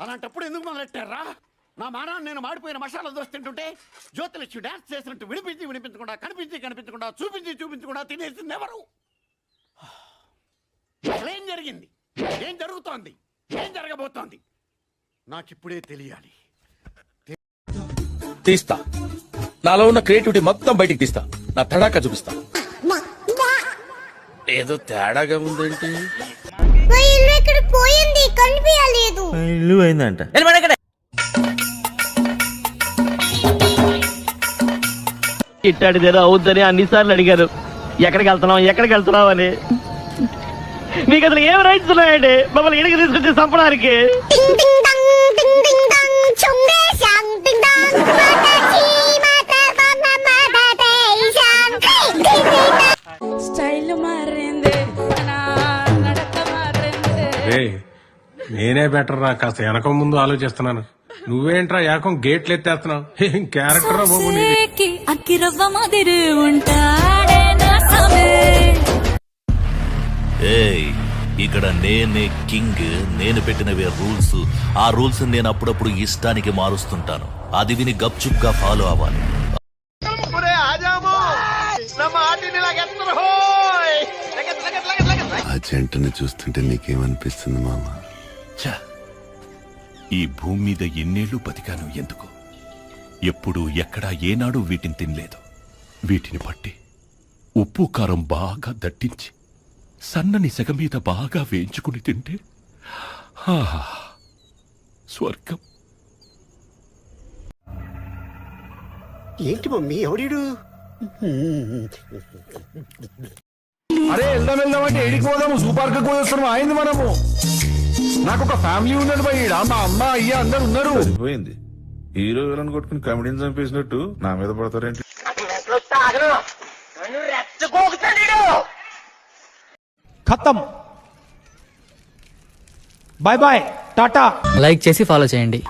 అలాంటప్పుడు ఎందుకు మొదలెట్టారా? నా మానాన్ని నేను మాడిపోయిన మసాలా దోశ తింటుంటే జ్యోతిలక్ష్మి డాన్స్ చేసినట్టు వినిపించకుండా కనిపించకుండా చూపించకుండా తినేసింది ఎవరు? అసలేం జరిగింది? ఏం జరుగుతోంది? ఏం జరగబోతోంది? నాకిప్పుడే తెలియాలి. తీస్తా, నాలో ఉన్న క్రియేటివిటీ మొత్తం బయటికి తీస్తా, నా తడాకా చూపిస్తా. ఏదో తేడాగా ఉందేంటి? పోయింది, కనిపించలేదు. ఇల్లు అయిందంట. ఇట్టాడిదేదో అవుద్దని అన్నిసార్లు అడిగారు. ఎక్కడికి వెళ్తున్నావు అని. మీకు అసలు ఏం రైట్స్ ఉన్నాయండి మమ్మల్ని ఇడికి తీసుకొచ్చి చంపడానికి? నేనే బెటర్ రా, కాస్త వెనక ముందు ఆలోచిస్తున్నాను. నువ్వేంట్రా ఏకం గేట్లు ఎత్తేస్తున్నావు? ఏం క్యారెక్టర్ బాబు నీది. ఇక్కడ నేనే కింగ్, నేను పెట్టినవే రూల్స్. ఆ రూల్స్ నేను అప్పుడప్పుడు ఇష్టానికి మారుస్తుంటాను. అది విని గప్చుప్గా ఫాలో అవ్వాలి. ఆ జంటని చూస్తుంటే నీకేమనిపిస్తుంది మామ? ఈ భూమి మీద ఎన్నేళ్లు బతికాను ఎందుకు? ఎప్పుడు ఎక్కడా ఏనాడు వీటిని తినలేదు. వీటిని పట్టి ఉప్పు కారం బాగా దట్టించి సన్నని సెగ మీద బాగా వేయించుకుని తింటే స్వర్గం. ఏంటి మమ్మీ ఎవడీడు? అరే వెళ్దాం అంటే ఎడికి పోదాము? సూపర్ గా పోయేస్తున్నాం అయింది మనము. నాకు ఒక ఫ్యామిలీ ఉన్నది భయ్. మా అమ్మ అయ్య అందరు ఉన్నారు. పోయింది హీరో విలన్ కొట్టుకుని కమెడీని చంపేసినట్టు నా మీద పడతారేంటి? ఖతం. బాయ్ బాయ్, టాటా. లైక్ చేసి ఫాలో చేయండి.